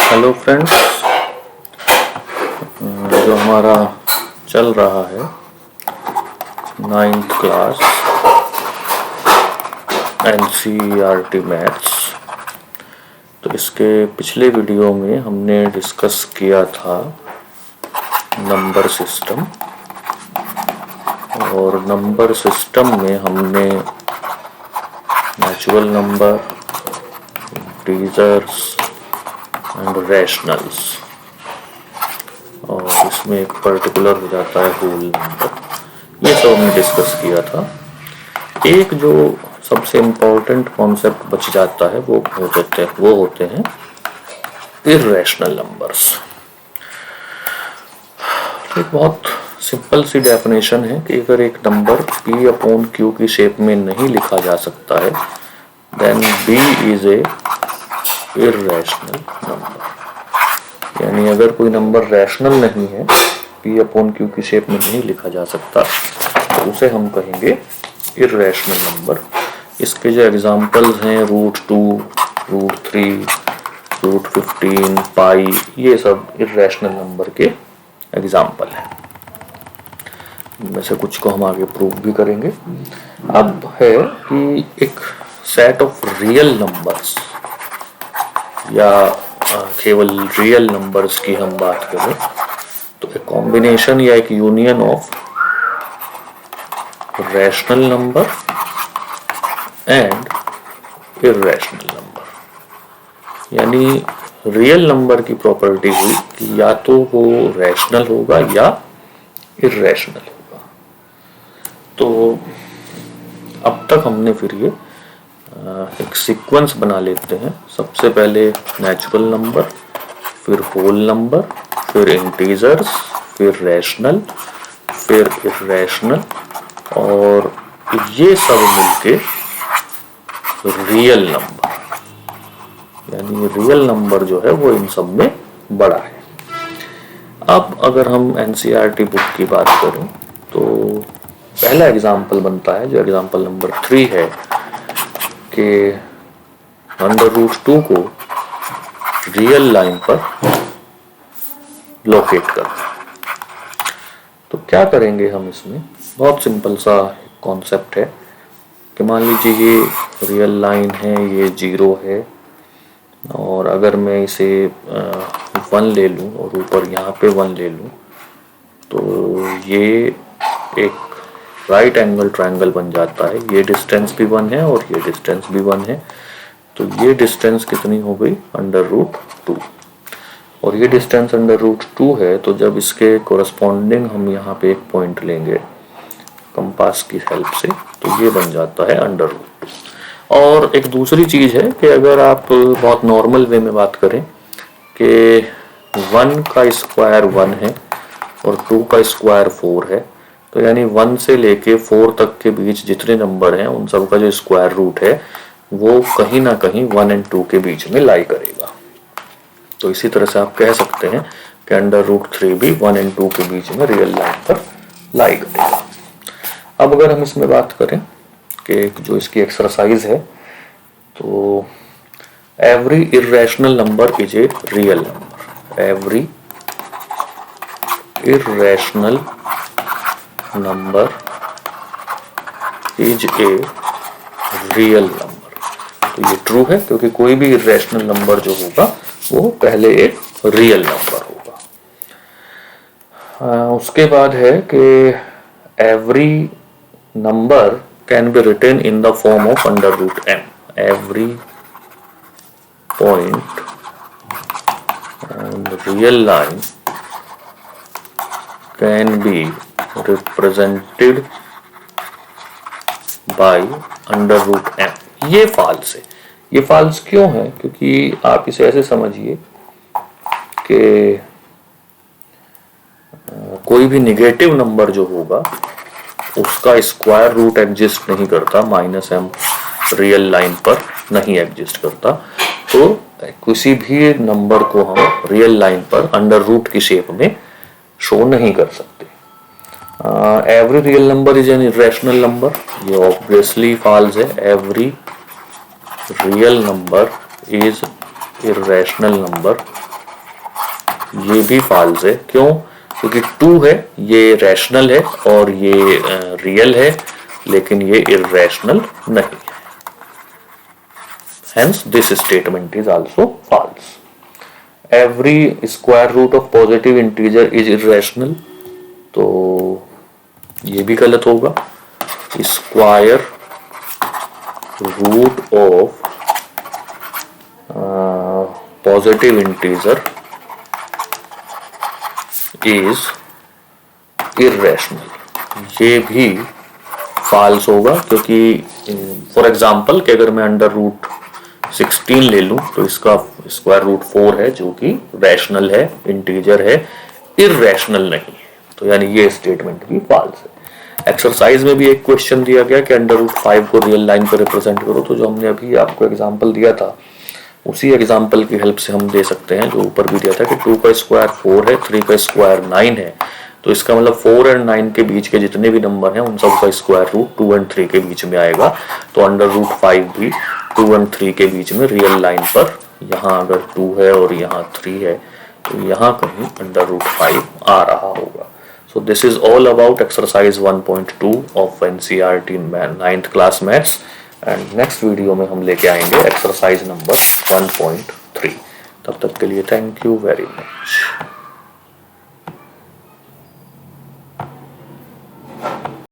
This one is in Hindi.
हेलो फ्रेंड्स, जो हमारा चल रहा है 9th क्लास NCERT मैथ्स। तो इसके पिछले वीडियो में हमने डिस्कस किया था नंबर सिस्टम, और नंबर सिस्टम में हमने natural number, integers and rationals, और इसमें एक पर्टिकुलर हो जाता है होल नंबर, ये सब हमने डिस्कस किया था। एक जो सबसे इम्पोर्टेंट कॉन्सेप्ट बच जाता है वो होते हैं इर्रेशनल नंबर्स। एक बहुत सिंपल सी डेफिनेशन है कि अगर एक नंबर P/Q की शेप में नहीं लिखा जा सकता है then B is a irrational number. यानी अगर कोई नंबर रैशनल नहीं है, P/Q की शेप में नहीं लिखा जा सकता, तो उसे हम कहेंगे इर्रेशनल नंबर। इसके जो एग्जांपल्स हैं √2, √3, √15, पाई, ये सब इर्रेशनल नंबर के एग्जांपल हैं। इनमें से कुछ को हम आगे प्रूव भी करेंगे। अब है कि एक सेट ऑफ रियल नंबर्स या केवल रियल नंबर्स की हम बात करें तो एक कॉम्बिनेशन या एक union of rational number and irrational number. यानी रियल नंबर की प्रॉपर्टी हुई कि या तो वो रैशनल होगा या इर्रेशनल होगा। तो अब तक हमने फिर ये एक सीक्वेंस बना लेते हैं। सबसे पहले नेचुरल नंबर, फिर होल नंबर, फिर इंटीजर्स, फिर रैशनल, फिर इर्रेशनल, और ये सब मिलके रियल नंबर। यानी रियल नंबर जो है वो इन सब में बड़ा है। अब अगर हम NCERT बुक की बात करें तो पहला एग्जाम्पल बनता है, जो एग्जाम्पल नंबर 3 है, कि √2 को रियल लाइन पर लोकेट करना। तो क्या करेंगे हम इसमें? बहुत सिंपल सा कॉन्सेप्ट है कि मान लीजिए ये रियल लाइन है, ये 0 है, और अगर मैं इसे 1 ले लूँ और ऊपर यहाँ पे 1 ले लूँ तो ये एक राइट एंगल ट्रायंगल बन जाता है। ये डिस्टेंस भी 1 है और ये डिस्टेंस भी 1 है, तो ये डिस्टेंस कितनी हो गई? √2। और ये डिस्टेंस √2 है, तो जब इसके कोरस्पॉन्डिंग हम यहाँ पे एक पॉइंट लेंगे कंपास की हेल्प से, तो ये बन जाता है √2। और एक दूसरी चीज़ है कि अगर आप बहुत नॉर्मल वे में बात करें कि 1 का स्क्वायर 1 है और 2 का स्क्वायर 4 है, तो यानी 1 से लेके 4 तक के बीच जितने नंबर हैं उन सब का जो स्क्वायर रूट है वो कहीं ना कहीं 1 और 2 के बीच में लाई करेगा। तो इसी तरह से आप कह सकते हैं कि √3 भी 1 और 2 के बीच में रियल लाइन पर लाई करेगा। अब अगर हम इसमें बात करें कि जो इसकी एक्सरसाइज है, तो every irrational number is a real number. Every irrational number is a real number. तो ये ट्रू है क्योंकि कोई भी इर्रेशनल नंबर जो होगा वो पहले एक रियल नंबर होगा। उसके बाद है कि every number can be written in the form of √m। Every point on real line can be represented by √m। ये फॉल्स है। ये फॉल्स क्यों है? क्योंकि आप इसे ऐसे समझिए कि कोई भी निगेटिव नंबर जो होगा उसका स्क्वायर रूट एग्जिस्ट नहीं करता, -m रियल लाइन पर नहीं एग्जिस्ट करता। तो किसी भी नंबर को हम रियल लाइन पर √ की शेप में शो नहीं कर सकते। Every real number is an irrational number, ये ऑब्वियसली फॉल्स है। Every real number is irrational number ये भी फॉल्स है। क्यों? क्योंकि 2 है, ये रैशनल है और ये रियल है, लेकिन ये इर्रेशनल नहीं है। Hence this statement is also false. Every square root of positive integer is irrational. तो ये भी गलत होगा। Square root of positive integer is irrational, ये भी फॉल्स होगा। क्योंकि फॉर एग्जांपल कि अगर मैं अंडर रूट 16 ले लूं तो इसका स्क्वायर रूट 4 है, जो कि रैशनल है, इंटीजर है, इर्रेशनल नहीं है। तो यानी ये स्टेटमेंट भी फॉल्स है। एक्सरसाइज में भी एक क्वेश्चन दिया गया कि अंडर रूट 5 को रियल लाइन पर रिप्रेजेंट करो। तो जो हमने अभी आपको एग्जांपल दिया था, उसी एग्जांपल की हेल्प से हम दे सकते हैं, जो ऊपर भी दिया था कि 2 का स्क्वायर 4 है, 3 का स्क्वायर 9 है। तो इसका मतलब 4 और 9 के बीच के जितने भी नंबर हैं उन सब का स्क्वायर रूट 2 और 3 के बीच में आएगा। तो अंडर रूट 5 भी 2 और 3 के बीच में रियल लाइन पर, यहाँ अगर 2 है और यहाँ 3 है तो यहाँ कहीं अंडर रूट 5 आ रहा होगा। So this is all about exercise 1.2 of NCERT 9th class maths, and next video में हम लेके आएंगे एक्सरसाइज नंबर 1.3। तब तक के लिए थैंक यू वेरी मच।